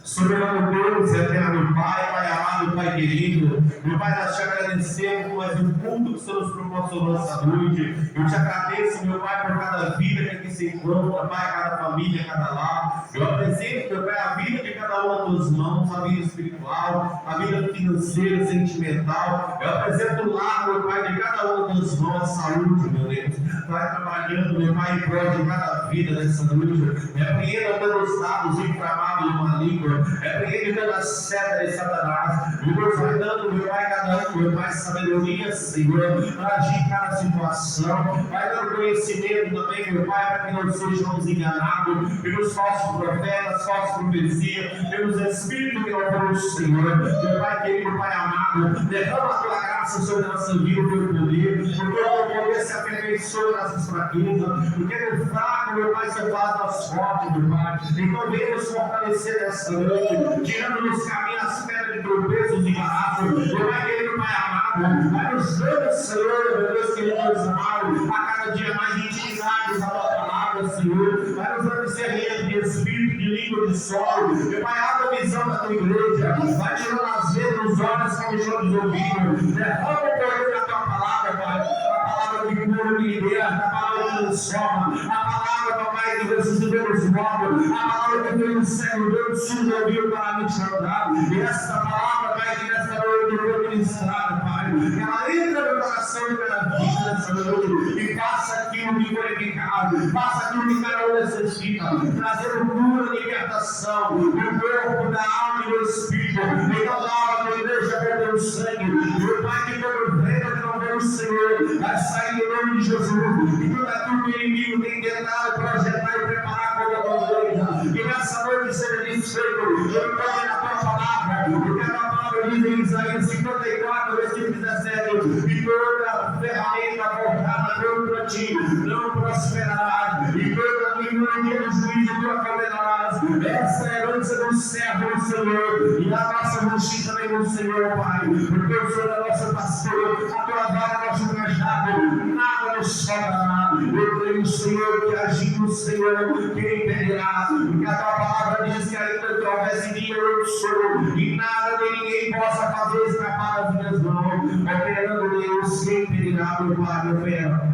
Soberano Deus, eterno Pai, Pai amado, Pai querido, meu Pai, nós te agradecemos por mais um culto que o Senhor nos proporcionou essa noite. Eu te agradeço, meu Pai, por cada vida que aqui se encontra, Pai, cada família, cada lar. Eu apresento, meu Pai, a vida de cada uma das tuas mãos, a vida espiritual, a vida financeira, sentimental. Eu apresento o lar, meu Pai, de cada uma das tuas mãos, a saúde, meu Deus. vai trabalhando, meu Pai, em prol de cada vida nessa noite. Repreenda pelos lados inflamados do maligno. Repreenda toda a seta de Satanás. E Deus vai dando, meu Pai, cada um, meu Pai, sabedoria, Senhor, para agir em cada situação. Vai dando conhecimento também, meu Pai, para que não sejamos enganados pelos falsos profetas, falsas profecias, pelos espíritos que não foram o Senhor. Meu Pai querido, Pai amado, derrama a tua graça sobre a nossa vida, o teu poder, porque o teu poder se aperfeiçoa nas nossas fraquezas, porque no fraco, meu Pai, você faz nós fortes, meu Pai. Então venha nos fortalecer nessa noite, tirando nos caminhos as pedras de tropeços e garrafas. Meu Pai querido, Pai amado, vai nos dando, Senhor, meu Deus querido, Deus amado, a cada dia mais intimidade com a tua palavra, Senhor. Vai nos dando discernimento de espírito, de língua, de solo. Meu Pai, abre a visão da tua igreja, vai tirando as vezes dos olhos, como os ouvidos. Derrama o poder da tua palavra, Pai. A palavra que cura, que liberta, a palavra que transforma, a palavra, Pai, que ressuscitou os mortos, a palavra que fez o cego, Deus, surdo, ouviu para me andar. E essa palavra, Pai, que nessa noite foi ministrada, Pai. Que ela entra no coração de cada vida nessa noite e faça aquilo que foi eficaz, faça aquilo que cada um necessita, trazendo cura, libertação do corpo, da alma e do espírito. Então, da alma da igreja, perdeu o sangue. Meu Pai, que todo vento que não vê o Senhor, vai sair em nome de Jesus. E tudo aquilo que o inimigo tem tentado projetar e preparar para a tua igreja. Que nessa noite seja desfeito. Eu tomo na tua palavra, porque a tua palavra diz em Isaías 54, versículo 17: e toda ferramenta voltada contra ti não prosperará, e toda língua de juízo tu a condenarás. Essa é a herança do servo do Senhor, e a nossa justiça vem do Senhor, Pai. Porque o Senhor é nosso pastor, a tua vara é nosso cajado, nada nos faltará. Eu creio, Senhor, que agindo o Senhor, quem impedirá? Porque a tua palavra diz que ainda que houvesse dia eu sou, e nada nem ninguém possa fazer escapar das minhas mãos. Operando Deus, quem impedirá, meu Pai, opera.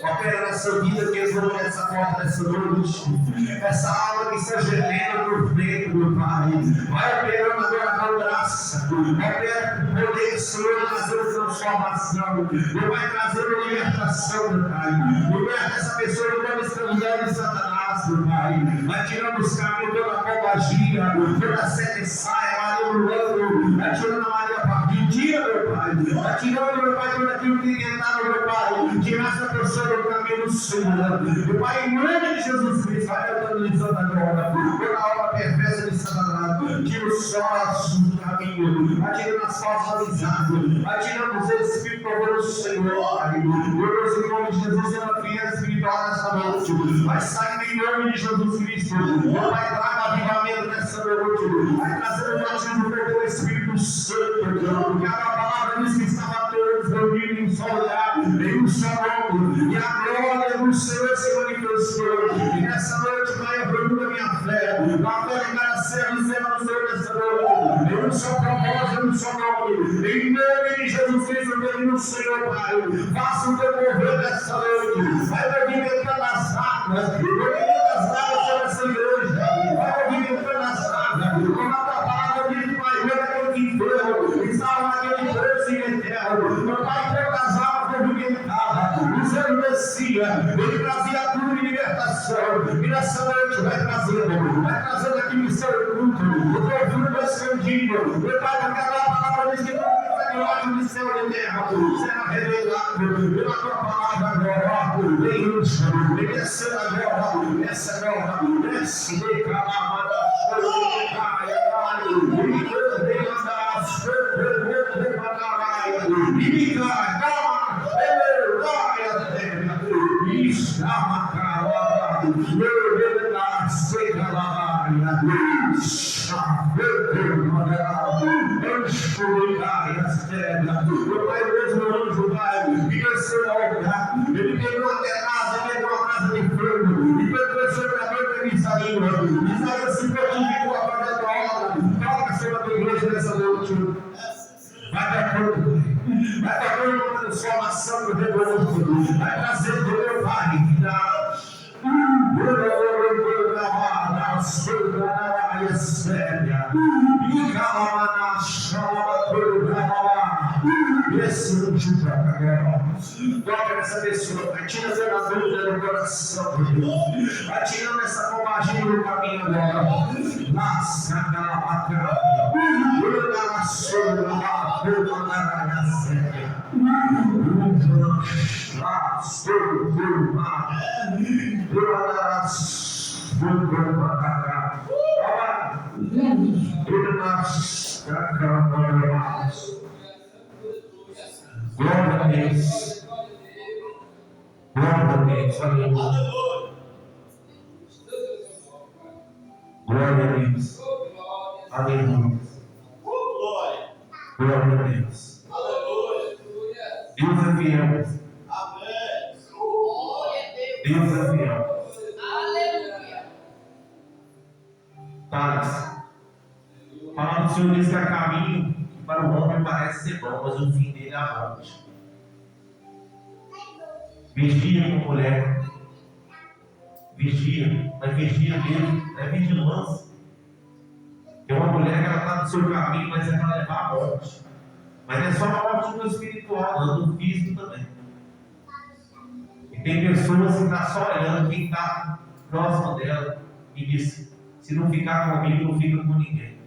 Opera nessa vida que entrou nessa porta nessa noite. Essa alma que está gemendo por dentro, meu Pai. Vai operando agora com graça. Opera com poder, Senhor, trazendo transformação. Meu Pai, trazendo libertação, meu Pai. Liberta essa pessoa que está escravizando de Satanás, meu Pai. Vai tirando os caminhos, toda a pombagia, toda a seta e saia, Maria Urano. Vai tirando a Maria Partiu. Tira, meu Pai. Vai tirando, meu Pai, tudo aquilo que tem tentado, meu Pai. Tira essa pessoa do caminho do Senhor. Meu Pai, em nome de Jesus Cristo, vai autorizando agora toda a obra perversa de Satanás. Tira o sócio do caminho, vai tirando as falsas amizades, vai tirando os espíritos do Senhor, Pai. Deus, em nome de Jesus, é uma criança espiritual nessa noite. Vai saindo em nome de Jesus Cristo. Meu Pai, traga avivamento nessa noite. Vai trazendo o batismo pelo Espírito Santo. Porque a palavra diz que estava todos reunidos em um só lugar, em um só nome. E a glória do Senhor se manifestou. E nessa noite, Pai, eu procuro a minha fé. A fé de cada servo e serva do Senhor nessa noite. Em um só propósito, em um só nome. Em nome de Jesus Cristo, eu venho no Senhor, Pai. Faça o teu mover nessa noite. Vai movimentando as águas. Movimenta as águas sobre essa igreja. Vai movimentando as águas. Como a tua palavra diz, Pai, vem naquele enfermo. Estava naquele preço eterno. Meu Pai, pega as águas movimentadas. O Senhor descia. Ele trazia a cura e libertação. E nessa noite vai trazendo aqui missão e culto. O teu fruto escondido. Meu Pai, porque a tua palavra diz que não ódio de céu e terra, será revelado pela tua palavra agora, vem unção, vem descendo agora, desce agora, desce, vem calada, vem andar, e calma, chama calada, levantar, se calada, meu Pai, mesmo anjo, Pai, que desceu ao lugar, ele pegou até casa, pegou a casa de fogo, e pegou sobre a boca de Isaías se purificou a parte da tua obra, toca sobre a tua igreja nessa noite, vai dar conta, vai dar conta da transformação do revolto, vai trazendo, meu Pai, vida. Esse é o tipo Toca nessa pessoa, Pai. Tira essa dúvida do coração, Deus. Vai tirando essa covardia do caminho agora. Nossa, cara, glória a Deus. Glória a Deus. Aleluia. Glória a Deus. Aleluia. Glória a Deus. Deus é fiel. Deus é fiel. Aleluia. Thales, a palavra do Senhor diz que há caminho que para o homem parece ser bom, mas o fim dele é a morte. Vigia com mulher. Vigia, mas vigia mesmo, é vigilância. Tem uma mulher que ela está no seu caminho, mas é para levar a morte. Mas não é só a morte no espiritual, não, no físico também. E tem pessoas que estão só olhando quem está próximo dela e diz: se não ficar comigo, não fica com ninguém.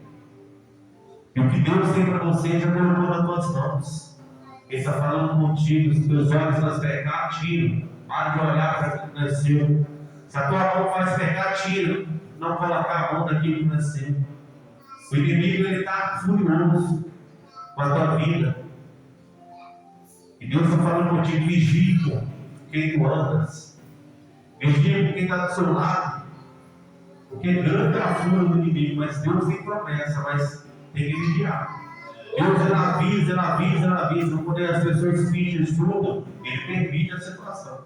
E o que Deus tem para você já colocou nas tuas mãos. Ele está falando contigo, se teus olhos fazem pecar, tira. Para de olhar para aquilo que nasceu. Se a tua mão faz pecar, tira. Não colocar a mão daquilo que nasceu. O inimigo está furioso com a tua vida. E Deus está falando contigo: vigia quem tu andas. Vigia com quem está do seu lado. Porque grande é a fúria do inimigo, mas Deus tem promessa, mas tem que vigiar. Deus ele avisa. Quando as pessoas fingem tudo, Ele permite a situação.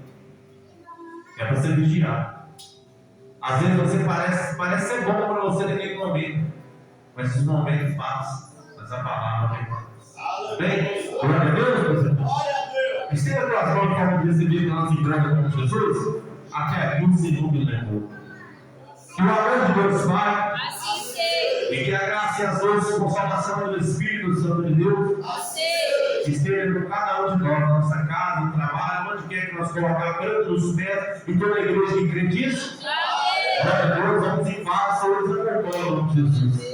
É para você vigiar. Às vezes você parece ser bom para você naquele momento, mas esses momentos passam. Mas a palavra vem. Bem, glória a Deus, meus irmãos. Esteja com as mãos como receber a nossa igreja com Jesus. Até aqui um segundo me levou. Que o amor de Deus Pai, Assim seja. e que a graça e as doces consolação do Espírito Santo de Deus esteja com cada um de nós, na nossa casa, no trabalho, onde quer que nós colocar tanto nos pés e toda a igreja que crê nisso. Glória a Deus, vamos em paz, todos acompanham, Jesus.